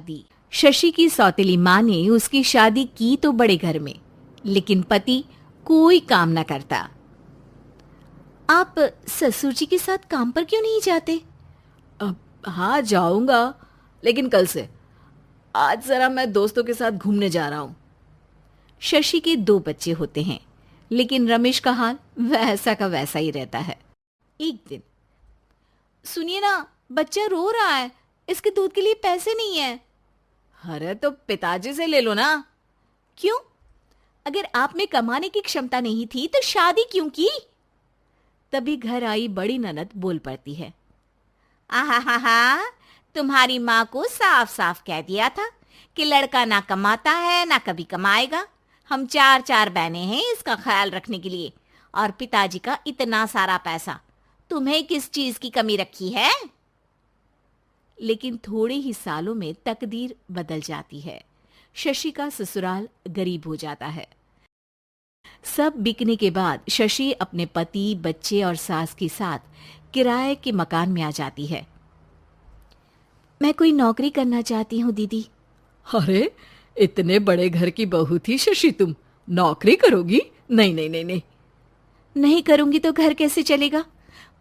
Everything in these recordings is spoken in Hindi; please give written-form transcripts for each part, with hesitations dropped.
शादी। शशि की सौतेली माँ ने उसकी शादी की तो बड़े घर में, लेकिन पति कोई काम न करता। आप ससुर जी के साथ काम पर क्यों नहीं जाते? हाँ जाऊंगा, लेकिन कल से। आज जरा मैं दोस्तों के साथ घूमने जा रहा हूँ। शशि के 2 बच्चे होते हैं, लेकिन रमेश का हाल वैसा का वैसा ही रहता है। एक दिन, सुनिए ना, बच्चा रो रहा है, इसके दूध के लिए पैसे नहीं है। अरे तो पिताजी से ले लो ना। क्यों? अगर आप में कमाने की क्षमता नहीं थी तो शादी क्यों की? तभी घर आई बड़ी ननद बोल पड़ती है। आहा, तुम्हारी माँ को साफ साफ कह दिया था कि लड़का ना कमाता है ना कभी कमाएगा। हम 4 बहनें हैं इसका ख्याल रखने के लिए, और पिताजी का इतना सारा पैसा, तुम्हें किस चीज की कमी रखी है? लेकिन थोड़े ही सालों में तकदीर बदल जाती है। शशि का ससुराल गरीब हो जाता है। सब बिकने के बाद शशि अपने पति, बच्चे और सास के साथ किराए के मकान में आ जाती है। मैं कोई नौकरी करना चाहती हूँ दीदी। अरे इतने बड़े घर की बहू थी शशि, तुम नौकरी करोगी? नहीं नहीं नहीं नहीं। नहीं करूंगी तो घर कैसे चलेगा?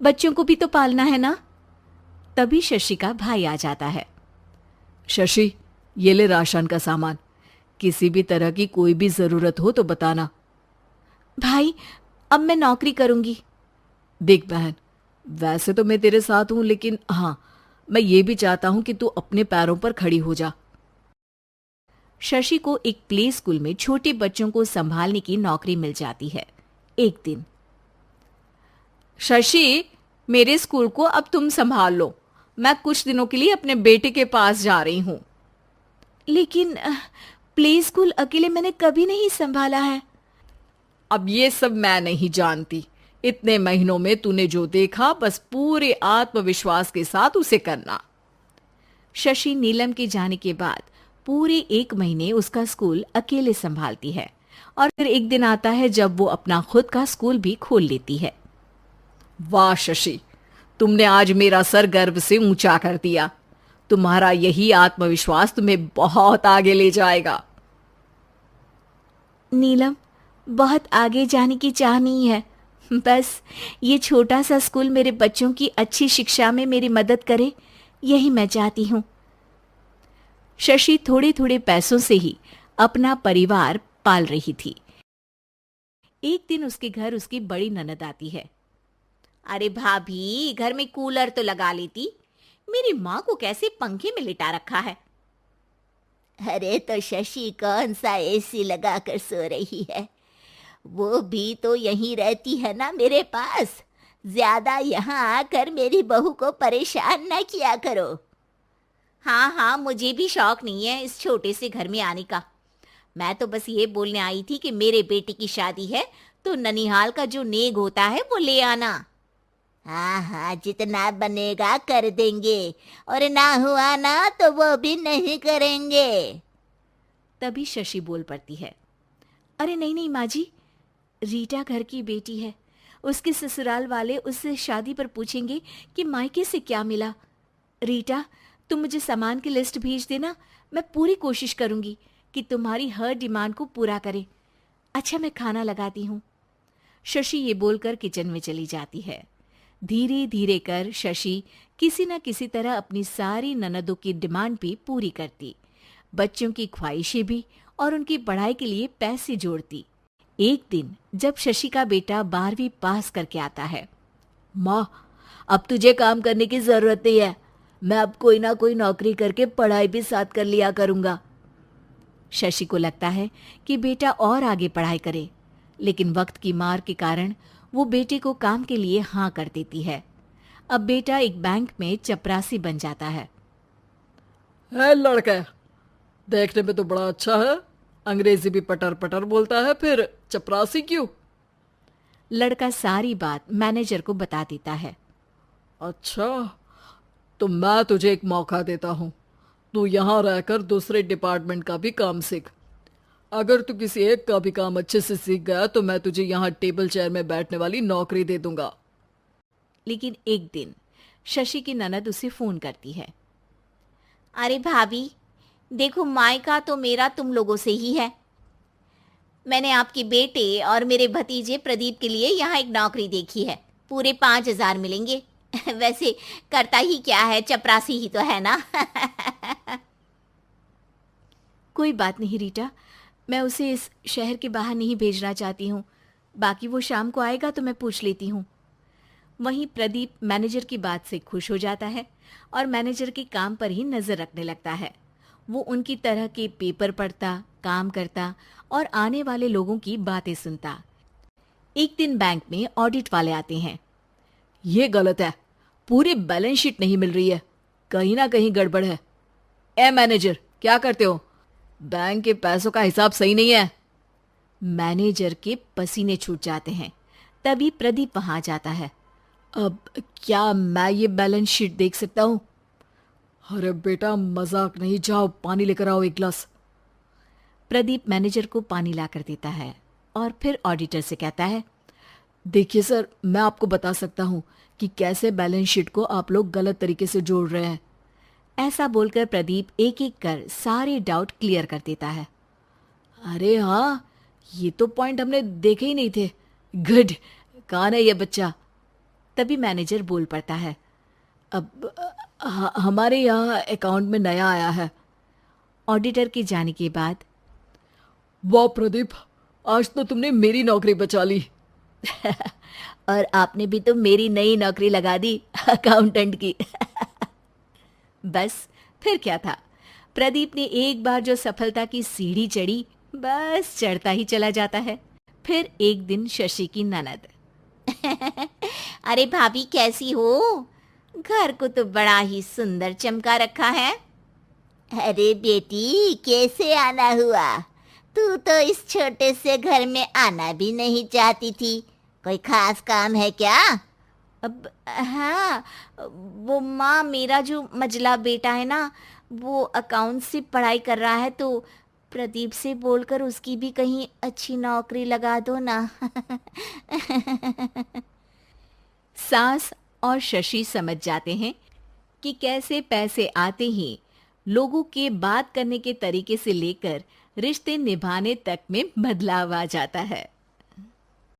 बच्चों को भी तो पालना है ना। तभी शशि का भाई आ जाता है। शशि, ये ले राशन का सामान, किसी भी तरह की कोई भी जरूरत हो तो बताना। भाई, अब मैं नौकरी करूंगी। देख बहन, वैसे तो मैं तेरे साथ हूं, लेकिन हाँ, मैं ये भी चाहता हूं कि तू अपने पैरों पर खड़ी हो जा। शशि को एक प्ले स्कूल में छोटे बच्चों को संभालने की नौकरी मिल जाती है। एक दिन, शशि, मेरे स्कूल को अब तुम संभाल लो, मैं कुछ दिनों के लिए अपने बेटे के पास जा रही हूं। लेकिन प्ले स्कूल अकेले मैंने कभी नहीं संभाला है। अब ये सब मैं नहीं जानती। इतने महीनों में तूने जो देखा, बस पूरे आत्मविश्वास के साथ उसे करना। शशि नीलम के जाने के बाद पूरे 1 महीने उसका स्कूल अकेले संभालती है, और फिर एक दिन आता है जब वो अपना खुद का स्कूल भी खोल लेती है। वाह शशि, तुमने आज मेरा सर गर्व से ऊंचा कर दिया। तुम्हारा यही आत्मविश्वास तुम्हें बहुत आगे ले जाएगा। नीलम, बहुत आगे जाने की चाह नहीं है, बस ये छोटा सा स्कूल मेरे बच्चों की अच्छी शिक्षा में मेरी मदद करे, यही मैं चाहती हूँ। शशि थोड़े थोड़े पैसों से ही अपना परिवार पाल रही थी। एक दिन उसके घर उसकी बड़ी ननद आती है। अरे भाभी, घर में कूलर तो लगा लेती, मेरी माँ को कैसे पंखे में लिटा रखा है? अरे तो शशि कौन सा एसी लगा कर सो रही है? वो भी तो यहीं रहती है ना मेरे पास। ज्यादा यहाँ आकर मेरी बहू को परेशान न किया करो। हाँ, मुझे भी शौक नहीं है इस छोटे से घर में आने का। मैं तो बस ये बोलने आई थी कि मेरे बेटे की शादी है तो ननिहाल का जो नेग होता है वो ले आना। हाँ, जितना बनेगा कर देंगे, और ना हुआ ना तो वो भी नहीं करेंगे। तभी शशि बोल पड़ती है। अरे नहीं नहीं माँ जी, रीटा घर की बेटी है, उसके ससुराल वाले उससे शादी पर पूछेंगे कि मायके से क्या मिला। रीटा, तुम मुझे सामान की लिस्ट भेज देना, मैं पूरी कोशिश करूंगी कि तुम्हारी हर डिमांड को पूरा करे। अच्छा, मैं खाना लगाती हूँ। शशि ये बोलकर किचन में चली जाती है। धीरे धीरे कर शशि किसी न किसी तरह अपनी सारी ननदों की डिमांड भी पूरी करती, बच्चों की ख्वाहिशें भी, और उनकी पढ़ाई के लिए पैसे जोड़ती। एक दिन जब शशि का बेटा 12वीं पास करके आता है। माँ, अब तुझे काम करने की जरूरत नहीं है, मैं अब कोई ना कोई नौकरी करके पढ़ाई भी साथ कर लिया करूंगा। शशि को लगता है कि बेटा और आगे पढ़ाई करे, लेकिन वक्त की मार के कारण वो बेटे को काम के लिए हाँ कर देती है। अब बेटा एक बैंक में चपरासी बन जाता है। लड़का देखने में तो बड़ा अच्छा है, अंग्रेजी भी पटर पटर बोलता है, फिर चपरासी क्यों? लड़का सारी बात मैनेजर को बता देता है। अच्छा, तो मैं तुझे एक मौका देता हूँ, तू यहाँ रहकर दूसरे डिपार्टमेंट का भी काम सीख। अगर तू किसी एक का भी काम अच्छे से सीख गया तो मैं तुझे यहाँ टेबल चेयर में बैठने वाली नौकरी दे दूंगा। लेकिन एक दिन शशि की ननद उसे फोन करती है। अरे भाभी, देखो, मायका तो मेरा तुम लोगों से ही है। मैंने आपके बेटे और मेरे भतीजे प्रदीप के लिए यहाँ एक नौकरी देखी है। पूरे 5,000 मिलेंगे। वैसे करता ही क्या है, चपरासी ही तो है ना। कोई बात नहीं रीटा, मैं उसे इस शहर के बाहर नहीं भेजना चाहती हूँ। बाकी वो शाम को आएगा तो मैं पूछ लेती हूँ। वहीं प्रदीप मैनेजर की बात से खुश हो जाता है और मैनेजर के काम पर ही नजर रखने लगता है। वो उनकी तरह के पेपर पढ़ता, काम करता और आने वाले लोगों की बातें सुनता। एक दिन बैंक में ऑडिट वाले आते हैं। ये गलत है, पूरी बैलेंस शीट नहीं मिल रही है, कहीं ना कहीं गड़बड़ है। ए मैनेजर, क्या करते हो? बैंक के पैसों का हिसाब सही नहीं है। मैनेजर के पसीने छूट जाते हैं। तभी प्रदीप वहां जाता है। अब क्या मैं ये बैलेंस शीट देख सकता हूँ? अरे बेटा, मजाक नहीं, जाओ पानी लेकर आओ एक गिलास। प्रदीप मैनेजर को पानी लाकर देता है और फिर ऑडिटर से कहता है, देखिए सर, मैं आपको बता सकता हूँ कि कैसे बैलेंस शीट को आप लोग गलत तरीके से जोड़ रहे हैं। ऐसा बोलकर प्रदीप एक एक कर सारे डाउट क्लियर कर देता है। अरे हाँ, ये तो पॉइंट हमने देखे ही नहीं थे। गुड, कौन है ये बच्चा? तभी मैनेजर बोल पड़ता है, अब हमारे यहाँ अकाउंट में नया आया है। ऑडिटर के जाने के बाद, वाह प्रदीप, आज तो तुमने मेरी नौकरी बचा ली। और आपने भी तो मेरी नई नौकरी लगा दी, अकाउंटेंट की। बस फिर क्या था, प्रदीप ने एक बार जो सफलता की सीढ़ी चढ़ी, बस चढ़ता ही चला जाता है। फिर एक दिन शशि की ननद, अरे भाभी कैसी हो? घर को तो बड़ा ही सुंदर चमका रखा है। अरे बेटी, कैसे आना हुआ? तू तो इस छोटे से घर में आना भी नहीं चाहती थी। कोई खास काम है क्या? अब हाँ, वो माँ, मेरा जो मजला बेटा है ना, वो अकाउंट से पढ़ाई कर रहा है, तो प्रदीप से बोलकर उसकी भी कहीं अच्छी नौकरी लगा दो ना। सास और शशि समझ जाते हैं कि कैसे पैसे आते ही लोगों के बात करने के तरीके से लेकर रिश्ते निभाने तक में बदलाव आ जाता है।